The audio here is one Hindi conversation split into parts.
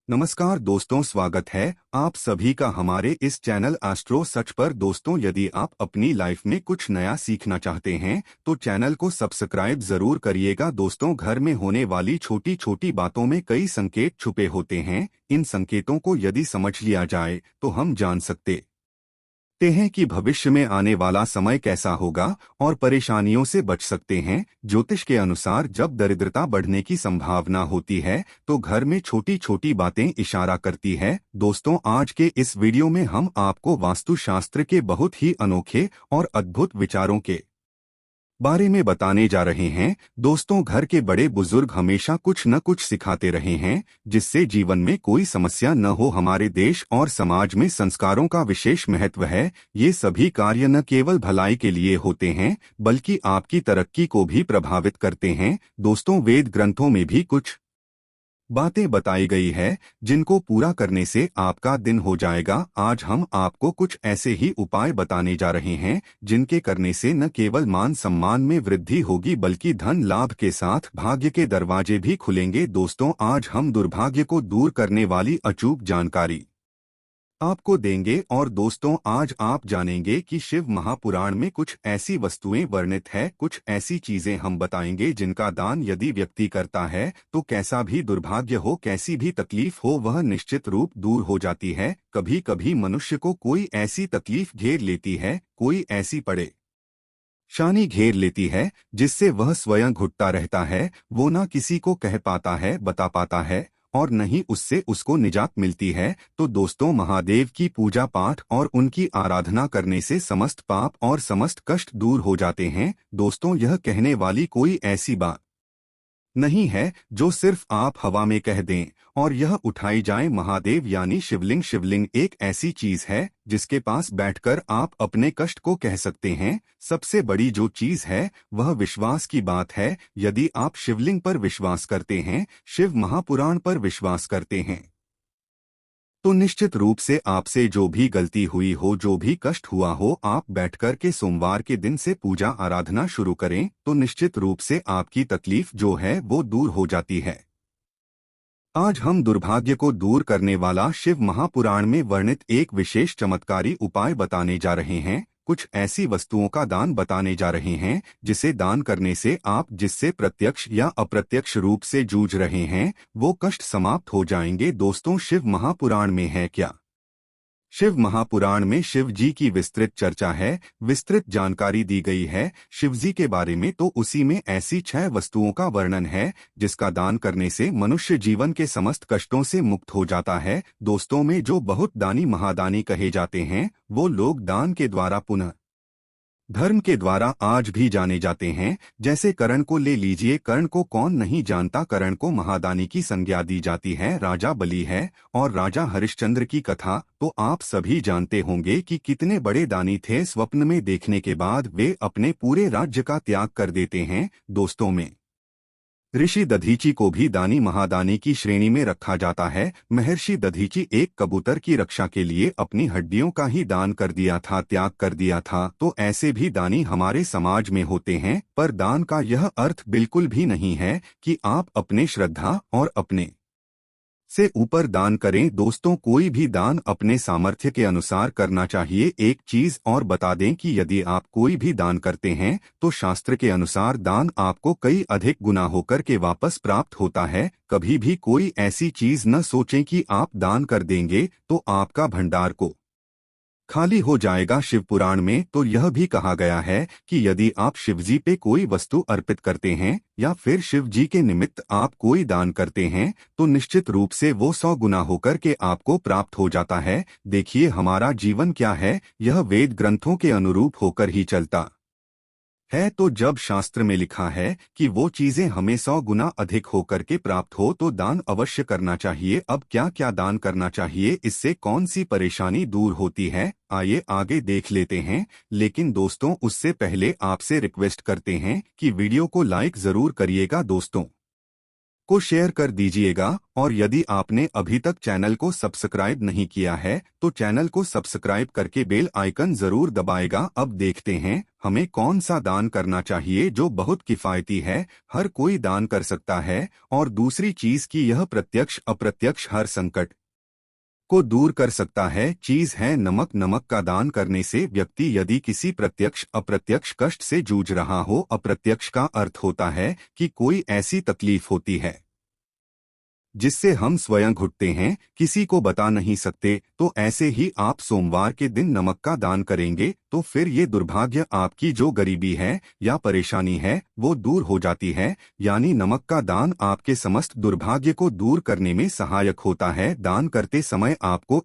नमस्कार दोस्तों, स्वागत है आप सभी का हमारे इस चैनल एस्ट्रो सच पर। दोस्तों, यदि आप अपनी लाइफ में कुछ नया सीखना चाहते हैं तो चैनल को सब्सक्राइब जरूर करिएगा। दोस्तों, घर में होने वाली छोटी छोटी बातों में कई संकेत छुपे होते हैं। इन संकेतों को यदि समझ लिया जाए तो हम जान सकते हैं कि भविष्य में आने वाला समय कैसा होगा और परेशानियों से बच सकते हैं। ज्योतिष के अनुसार जब दरिद्रता बढ़ने की संभावना होती है तो घर में छोटी छोटी बातें इशारा करती है। दोस्तों, आज के इस वीडियो में हम आपको वास्तुशास्त्र के बहुत ही अनोखे और अद्भुत विचारों के बारे में बताने जा रहे हैं। दोस्तों, घर के बड़े बुजुर्ग हमेशा कुछ न कुछ सिखाते रहे हैं जिससे जीवन में कोई समस्या न हो। हमारे देश और समाज में संस्कारों का विशेष महत्व है। ये सभी कार्य न केवल भलाई के लिए होते हैं बल्कि आपकी तरक्की को भी प्रभावित करते हैं। दोस्तों, वेद ग्रंथों में भी कुछ बातें बताई गई है जिनको पूरा करने से आपका दिन हो जाएगा। आज हम आपको कुछ ऐसे ही उपाय बताने जा रहे हैं जिनके करने से न केवल मान सम्मान में वृद्धि होगी बल्कि धन लाभ के साथ भाग्य के दरवाजे भी खुलेंगे। दोस्तों, आज हम दुर्भाग्य को दूर करने वाली अचूक जानकारी आपको देंगे। और दोस्तों, आज आप जानेंगे कि शिव महापुराण में कुछ ऐसी वस्तुएं वर्णित है, कुछ ऐसी चीजें हम बताएंगे जिनका दान यदि व्यक्ति करता है तो कैसा भी दुर्भाग्य हो, कैसी भी तकलीफ हो, वह निश्चित रूप दूर हो जाती है। कभी कभी मनुष्य को कोई ऐसी तकलीफ घेर लेती है, कोई ऐसी परेशानी घेर लेती है जिससे वह स्वयं घुटता रहता है। वो ना किसी को कह पाता है, बता पाता है और नहीं उससे उसको निजात मिलती है। तो दोस्तों, महादेव की पूजा पाठ और उनकी आराधना करने से समस्त पाप और समस्त कष्ट दूर हो जाते हैं। दोस्तों, यह कहने वाली कोई ऐसी बात नहीं है जो सिर्फ आप हवा में कह दें और यह उठाई जाए। महादेव यानी शिवलिंग। शिवलिंग एक ऐसी चीज है जिसके पास बैठकर आप अपने कष्ट को कह सकते हैं। सबसे बड़ी जो चीज है वह विश्वास की बात है। यदि आप शिवलिंग पर विश्वास करते हैं, शिव महापुराण पर विश्वास करते हैं, तो निश्चित रूप से आपसे जो भी गलती हुई हो, जो भी कष्ट हुआ हो, आप बैठकर के सोमवार के दिन से पूजा आराधना शुरू करें तो निश्चित रूप से आपकी तकलीफ जो है वो दूर हो जाती है। आज हम दुर्भाग्य को दूर करने वाला शिव महापुराण में वर्णित एक विशेष चमत्कारी उपाय बताने जा रहे हैं। कुछ ऐसी वस्तुओं का दान बताने जा रहे हैं जिसे दान करने से आप जिससे प्रत्यक्ष या अप्रत्यक्ष रूप से जूझ रहे हैं वो कष्ट समाप्त हो जाएंगे। दोस्तों, शिव महापुराण में है क्या? शिव महापुराण में शिव जी की विस्तृत चर्चा है, विस्तृत जानकारी दी गई है शिव जी के बारे में। तो उसी में ऐसी 6 वस्तुओं का वर्णन है जिसका दान करने से मनुष्य जीवन के समस्त कष्टों से मुक्त हो जाता है। दोस्तों, में जो बहुत दानी महादानी कहे जाते हैं वो लोग दान के द्वारा पुनः धर्म के द्वारा आज भी जाने जाते हैं। जैसे कर्ण को ले लीजिए, कर्ण को कौन नहीं जानता। कर्ण को महादानी की संज्ञा दी जाती है, राजा बलि है। और राजा हरिश्चंद्र की कथा तो आप सभी जानते होंगे कि कितने बड़े दानी थे। स्वप्न में देखने के बाद वे अपने पूरे राज्य का त्याग कर देते हैं। दोस्तों, में ऋषि दधीची को भी दानी महादानी की श्रेणी में रखा जाता है। महर्षि दधीची एक कबूतर की रक्षा के लिए अपनी हड्डियों का ही दान कर दिया था, त्याग कर दिया था। तो ऐसे भी दानी हमारे समाज में होते हैं। पर दान का यह अर्थ बिल्कुल भी नहीं है कि आप अपने श्रद्धा और अपने से ऊपर दान करें। दोस्तों, कोई भी दान अपने सामर्थ्य के अनुसार करना चाहिए। एक चीज और बता दें कि यदि आप कोई भी दान करते हैं तो शास्त्र के अनुसार दान आपको कई अधिक गुना होकर के वापस प्राप्त होता है। कभी भी कोई ऐसी चीज न सोचें कि आप दान कर देंगे तो आपका भंडार को खाली हो जाएगा। शिव पुराण में तो यह भी कहा गया है कि यदि आप शिवजी पे कोई वस्तु अर्पित करते हैं या फिर शिव जी के निमित्त आप कोई दान करते हैं तो निश्चित रूप से वो 100 गुना होकर के आपको प्राप्त हो जाता है। देखिए, हमारा जीवन क्या है, यह वेद ग्रंथों के अनुरूप होकर ही चलता है। तो जब शास्त्र में लिखा है कि वो चीजें हमें 100 गुना अधिक होकर के प्राप्त हो तो दान अवश्य करना चाहिए। अब क्या क्या दान करना चाहिए, इससे कौन सी परेशानी दूर होती है, आइए आगे देख लेते हैं। लेकिन दोस्तों, उससे पहले आपसे रिक्वेस्ट करते हैं कि वीडियो को लाइक जरूर करिएगा। दोस्तों, को शेयर कर दीजिएगा और यदि आपने अभी तक चैनल को सब्सक्राइब नहीं किया है तो चैनल को सब्सक्राइब करके बेल आइकन जरूर दबाएगा। अब देखते हैं हमें कौन सा दान करना चाहिए जो बहुत किफायती है, हर कोई दान कर सकता है। और दूसरी चीज की यह प्रत्यक्ष अप्रत्यक्ष हर संकट को दूर कर सकता है चीज है नमक। नमक का दान करने से व्यक्ति यदि किसी प्रत्यक्ष अप्रत्यक्ष कष्ट से जूझ रहा हो, अप्रत्यक्ष का अर्थ होता है कि कोई ऐसी तकलीफ होती है जिससे हम स्वयं घुटते हैं, किसी को बता नहीं सकते, तो ऐसे ही आप सोमवार के दिन नमक का दान करेंगे तो फिर ये दुर्भाग्य आपकी जो गरीबी है या परेशानी है वो दूर हो जाती है। यानी नमक का दान आपके समस्त दुर्भाग्य को दूर करने में सहायक होता है। दान करते समय आपको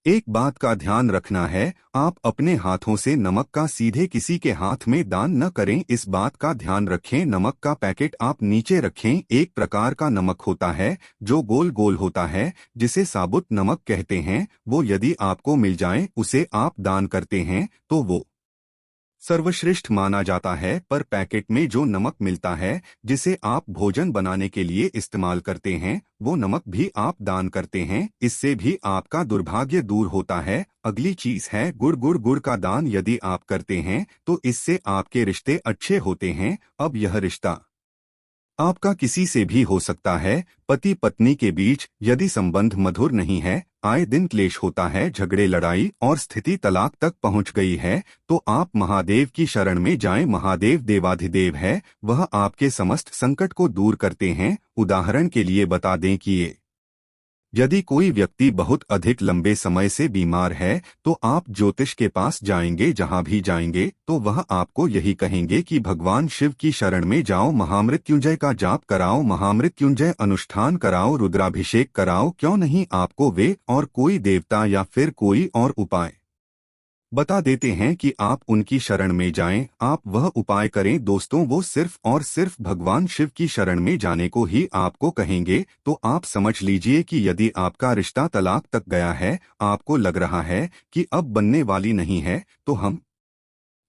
एक बात का ध्यान रखना है, आप अपने हाथों से नमक का सीधे किसी के हाथ में दान न करें। इस बात का ध्यान रखें। नमक का पैकेट आप नीचे रखें। एक प्रकार का नमक होता है जो गोल गोल होता है जिसे साबुत नमक कहते हैं, वो यदि आपको मिल जाए उसे आप दान करते हैं तो वो सर्वश्रेष्ठ माना जाता है। पर पैकेट में जो नमक मिलता है जिसे आप भोजन बनाने के लिए इस्तेमाल करते हैं वो नमक भी आप दान करते हैं, इससे भी आपका दुर्भाग्य दूर होता है। अगली चीज है गुड़। गुड़ का दान यदि आप करते हैं तो इससे आपके रिश्ते अच्छे होते हैं। अब यह रिश्ता आपका किसी से भी हो सकता है, पति पत्नी के बीच यदि संबंध मधुर नहीं है, आए दिन क्लेश होता है, झगड़े लड़ाई और स्थिति तलाक तक पहुंच गई है तो आप महादेव की शरण में जाएं। महादेव देवाधिदेव है, वह आपके समस्त संकट को दूर करते हैं। उदाहरण के लिए बता दें कि यदि कोई व्यक्ति बहुत अधिक लंबे समय से बीमार है तो आप ज्योतिष के पास जाएंगे, जहां भी जाएंगे तो वह आपको यही कहेंगे कि भगवान शिव की शरण में जाओ, महामृत्युंजय का जाप कराओ, महामृत्युंजय अनुष्ठान कराओ, रुद्राभिषेक कराओ। क्यों नहीं आपको वे और कोई देवता या फिर कोई और उपाय बता देते हैं कि आप उनकी शरण में जाएं, आप वह उपाय करें। दोस्तों वो सिर्फ और सिर्फ भगवान शिव की शरण में जाने को ही आपको कहेंगे। तो आप समझ लीजिए कि यदि आपका रिश्ता तलाक तक गया है, आपको लग रहा है कि अब बनने वाली नहीं है, तो हम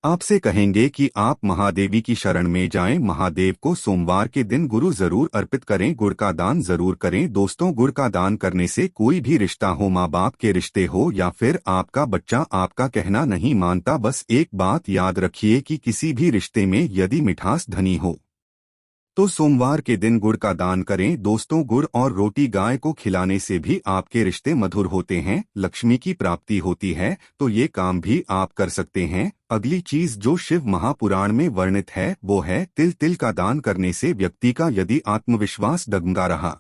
आपसे कहेंगे कि आप महादेवी की शरण में जाएं। महादेव को सोमवार के दिन गुरु जरूर अर्पित करें, गुड़ का दान जरूर करें। दोस्तों गुड़ का दान करने से कोई भी रिश्ता हो, माँ बाप के रिश्ते हो या फिर आपका बच्चा आपका कहना नहीं मानता, बस एक बात याद रखिए कि किसी भी रिश्ते में यदि मिठास धनी हो तो सोमवार के दिन गुड़ का दान करें। दोस्तों गुड़ और रोटी गाय को खिलाने से भी आपके रिश्ते मधुर होते हैं, लक्ष्मी की प्राप्ति होती है, तो ये काम भी आप कर सकते हैं। अगली चीज जो शिव महापुराण में वर्णित है वो है तिल। तिल का दान करने से व्यक्ति का यदि आत्मविश्वास डगमगा रहा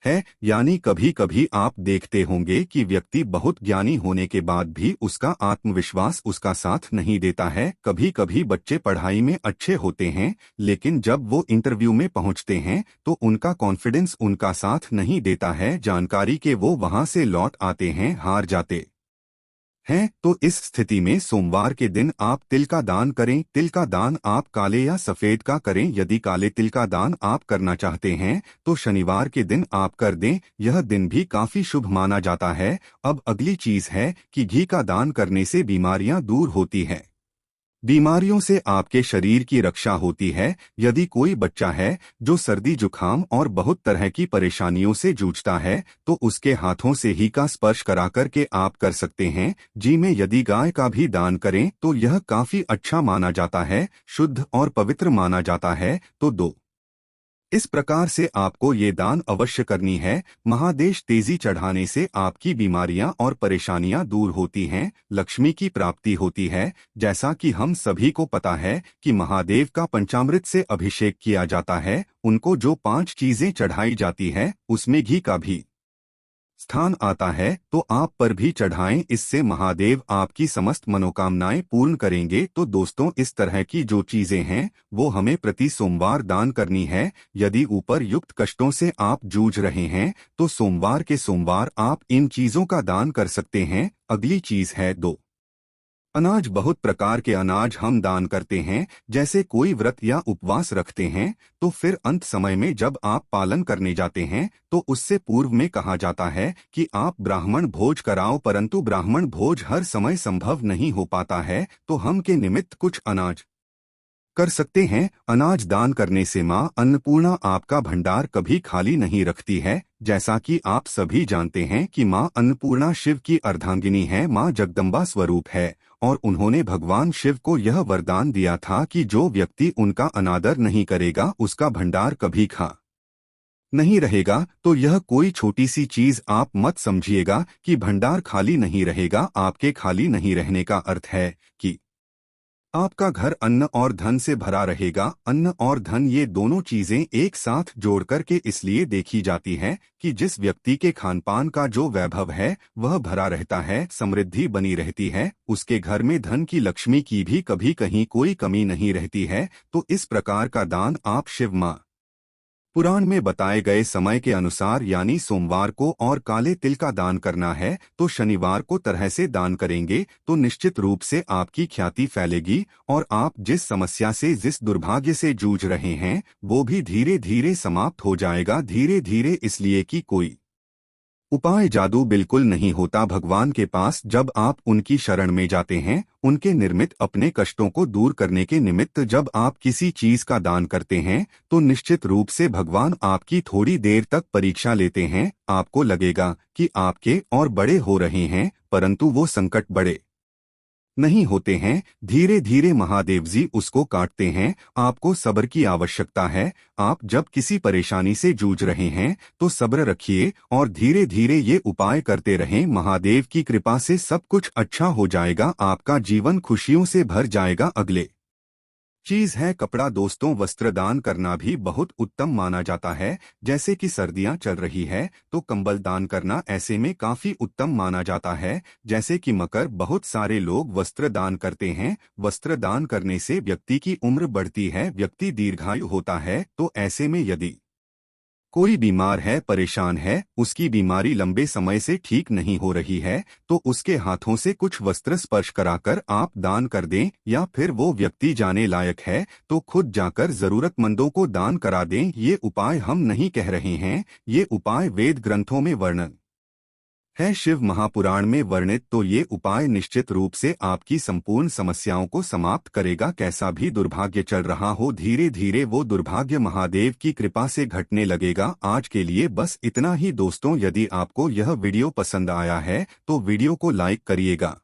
है, यानी कभी कभी आप देखते होंगे कि व्यक्ति बहुत ज्ञानी होने के बाद भी उसका आत्मविश्वास उसका साथ नहीं देता है। कभी कभी बच्चे पढ़ाई में अच्छे होते हैं लेकिन जब वो इंटरव्यू में पहुंचते हैं तो उनका कॉन्फिडेंस उनका साथ नहीं देता है, जानकारी के वो वहां से लौट आते हैं, हार जाते हैं। तो इस स्थिति में सोमवार के दिन आप तिल का दान करें। तिल का दान आप काले या सफेद का करें। यदि काले तिल का दान आप करना चाहते हैं तो शनिवार के दिन आप कर दें, यह दिन भी काफी शुभ माना जाता है। अब अगली चीज है कि घी का दान करने से बीमारियां दूर होती है, बीमारियों से आपके शरीर की रक्षा होती है। यदि कोई बच्चा है जो सर्दी जुकाम और बहुत तरह की परेशानियों से जूझता है तो उसके हाथों से ही का स्पर्श करा करके आप कर सकते हैं। जी में यदि गाय का भी दान करें तो यह काफी अच्छा माना जाता है, शुद्ध और पवित्र माना जाता है। तो इस प्रकार से आपको ये दान अवश्य करनी है। महादेश तेजी चढ़ाने से आपकी बीमारियां और परेशानियां दूर होती हैं, लक्ष्मी की प्राप्ति होती है। जैसा कि हम सभी को पता है कि महादेव का पंचामृत से अभिषेक किया जाता है, उनको जो 5 चीजें चढ़ाई जाती है उसमें घी का भी स्थान आता है, तो आप पर भी चढ़ाएं, इससे महादेव आपकी समस्त मनोकामनाएं पूर्ण करेंगे। तो दोस्तों इस तरह की जो चीजें हैं वो हमें प्रति सोमवार दान करनी है। यदि ऊपर युक्त कष्टों से आप जूझ रहे हैं तो सोमवार के सोमवार आप इन चीजों का दान कर सकते हैं। अगली चीज है अनाज। बहुत प्रकार के अनाज हम दान करते हैं, जैसे कोई व्रत या उपवास रखते हैं तो फिर अंत समय में जब आप पालन करने जाते हैं तो उससे पूर्व में कहा जाता है कि आप ब्राह्मण भोज कराओ, परंतु ब्राह्मण भोज हर समय संभव नहीं हो पाता है, तो हम के निमित्त कुछ अनाज कर सकते हैं। अनाज दान करने से मां अन्नपूर्णा आपका भंडार कभी खाली नहीं रखती है। जैसा कि आप सभी जानते हैं कि मां अन्नपूर्णा शिव की अर्धांगिनी है, मां जगदम्बा स्वरूप है और उन्होंने भगवान शिव को यह वरदान दिया था कि जो व्यक्ति उनका अनादर नहीं करेगा उसका भंडार कभी खा नहीं रहेगा। तो यह कोई छोटी सी चीज आप मत समझिएगा कि भंडार खाली नहीं रहेगा। आपके खाली नहीं रहने का अर्थ है कि आपका घर अन्न और धन से भरा रहेगा। अन्न और धन ये दोनों चीजें एक साथ जोड़ कर के इसलिए देखी जाती हैं कि जिस व्यक्ति के खान पान का जो वैभव है वह भरा रहता है, समृद्धि बनी रहती है, उसके घर में धन की लक्ष्मी की भी कभी कहीं कोई कमी नहीं रहती है। तो इस प्रकार का दान आप शिव मां पुराण में बताए गए समय के अनुसार यानी सोमवार को और काले तिल का दान करना है। तो शनिवार को तरह से दान करेंगे तो निश्चित रूप से आपकी ख्याति फैलेगी और आप जिस समस्या से जिस दुर्भाग्य से जूझ रहे हैं वो भी धीरे धीरे समाप्त हो जाएगा। धीरे धीरे इसलिए कि कोई उपाय जादू बिल्कुल नहीं होता भगवान के पास। जब आप उनकी शरण में जाते हैं, उनके निर्मित अपने कष्टों को दूर करने के निमित्त जब आप किसी चीज का दान करते हैं तो निश्चित रूप से भगवान आपकी थोड़ी देर तक परीक्षा लेते हैं। आपको लगेगा कि आपके और बड़े हो रहे हैं, परंतु वो संकट बड़े नहीं होते हैं। धीरे धीरे महादेव जी उसको काटते हैं। आपको सब्र की आवश्यकता है। आप जब किसी परेशानी से जूझ रहे हैं तो सब्र रखिए और धीरे धीरे ये उपाय करते रहें। महादेव की कृपा से सब कुछ अच्छा हो जाएगा। आपका जीवन खुशियों से भर जाएगा। अगले चीज है कपड़ा। दोस्तों, वस्त्र दान करना भी बहुत उत्तम माना जाता है। जैसे कि सर्दियां चल रही है तो कंबल दान करना ऐसे में काफी उत्तम माना जाता है। जैसे कि मकर, बहुत सारे लोग वस्त्र दान करते हैं। वस्त्र दान करने से व्यक्ति की उम्र बढ़ती है, व्यक्ति दीर्घायु होता है। तो ऐसे में यदि कोई बीमार है, परेशान है, उसकी बीमारी लंबे समय से ठीक नहीं हो रही है तो उसके हाथों से कुछ वस्त्र स्पर्श कराकर आप दान कर दें। या फिर वो व्यक्ति जाने लायक है तो खुद जाकर जरूरतमंदों को दान करा दें। ये उपाय हम नहीं कह रहे हैं, ये उपाय वेद ग्रंथों में वर्णन है, शिव महापुराण में वर्णित। तो ये उपाय निश्चित रूप से आपकी संपूर्ण समस्याओं को समाप्त करेगा। कैसा भी दुर्भाग्य चल रहा हो, धीरे धीरे वो दुर्भाग्य महादेव की कृपा से घटने लगेगा। आज के लिए बस इतना ही दोस्तों। यदि आपको यह वीडियो पसंद आया है तो वीडियो को लाइक करिएगा।